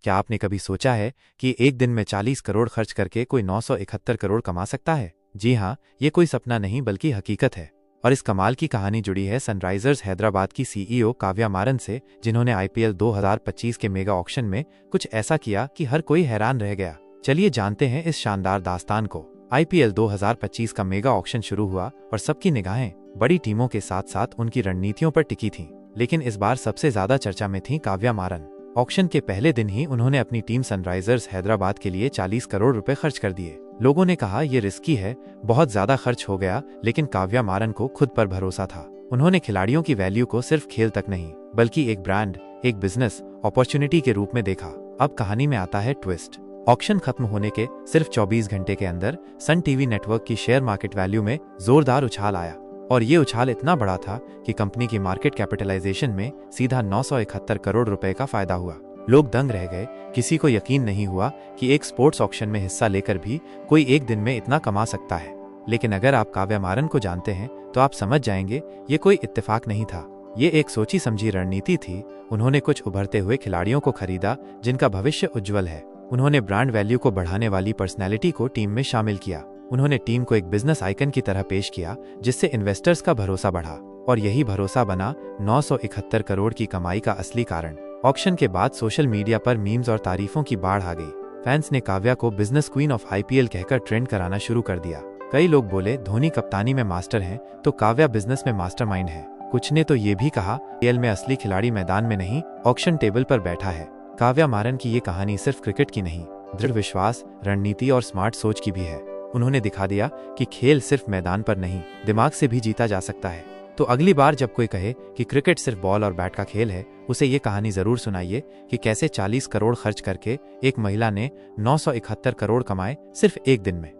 क्या आपने कभी सोचा है कि एक दिन में 40 करोड़ खर्च करके कोई 971 करोड़ कमा सकता है? जी हाँ, ये कोई सपना नहीं बल्कि हकीकत है। और इस कमाल की कहानी जुड़ी है सनराइजर्स हैदराबाद की सीईओ काव्या मारन से, जिन्होंने आईपीएल 2025 के मेगा ऑक्शन में कुछ ऐसा किया कि हर कोई हैरान रह गया। चलिए जानते हैं इस शानदार दास्तान को। आईपीएल 2025 का मेगा ऑक्शन शुरू हुआ और सबकी निगाहें बड़ी टीमों के साथ साथ उनकी रणनीतियों पर टिकी थीं। लेकिन इस बार सबसे ज्यादा चर्चा में थी काव्या मारन। ऑक्शन के पहले दिन ही उन्होंने अपनी टीम सनराइजर्स हैदराबाद के लिए 40 करोड़ रुपए खर्च कर दिए। लोगों ने कहा ये रिस्की है, बहुत ज्यादा खर्च हो गया, लेकिन काव्या मारन को खुद पर भरोसा था। उन्होंने खिलाड़ियों की वैल्यू को सिर्फ खेल तक नहीं बल्कि एक ब्रांड, एक बिजनेस अपॉर्चुनिटी के रूप में देखा। अब कहानी में आता है ट्विस्ट। ऑक्शन खत्म होने के सिर्फ 24 घंटे के अंदर सन टीवी नेटवर्क की शेयर मार्केट वैल्यू में जोरदार उछाल आया और ये उछाल इतना बड़ा था कि कंपनी की मार्केट कैपिटलाइजेशन में सीधा 971 करोड़ रुपए का फायदा हुआ। लोग दंग रह गए। किसी को यकीन नहीं हुआ कि एक स्पोर्ट्स ऑक्शन में हिस्सा लेकर भी कोई एक दिन में इतना कमा सकता है। लेकिन अगर आप काव्या मारन को जानते हैं तो आप समझ जाएंगे ये कोई इत्तेफाक नहीं था, ये एक सोची समझी रणनीति थी। उन्होंने कुछ उभरते हुए खिलाड़ियों को खरीदा जिनका भविष्य उज्जवल है। उन्होंने ब्रांड वैल्यू को बढ़ाने वाली पर्सनैलिटी को टीम में शामिल किया। उन्होंने टीम को एक बिजनेस आइकन की तरह पेश किया जिससे इन्वेस्टर्स का भरोसा बढ़ा और यही भरोसा बना 971 करोड़ की कमाई का असली कारण। ऑक्शन के बाद सोशल मीडिया पर मीम्स और तारीफों की बाढ़ आ गई। फैंस ने काव्या को बिजनेस क्वीन ऑफ आईपीएल कहकर ट्रेंड कराना शुरू कर दिया। कई लोग बोले धोनी कप्तानी में मास्टर हैं तो काव्या बिजनेस में मास्टरमाइंड है। कुछ ने तो ये भी कहा आईपीएल में असली खिलाड़ी मैदान में नहीं ऑक्शन टेबल पर बैठा है। काव्या मारन की ये कहानी सिर्फ क्रिकेट की नहीं, दृढ़ विश्वास, रणनीति और स्मार्ट सोच की भी है। उन्होंने दिखा दिया कि खेल सिर्फ मैदान पर नहीं दिमाग से भी जीता जा सकता है। तो अगली बार जब कोई कहे कि क्रिकेट सिर्फ बॉल और बैट का खेल है, उसे ये कहानी जरूर सुनाइए कि कैसे 40 करोड़ खर्च करके एक महिला ने 971 करोड़ कमाए सिर्फ एक दिन में।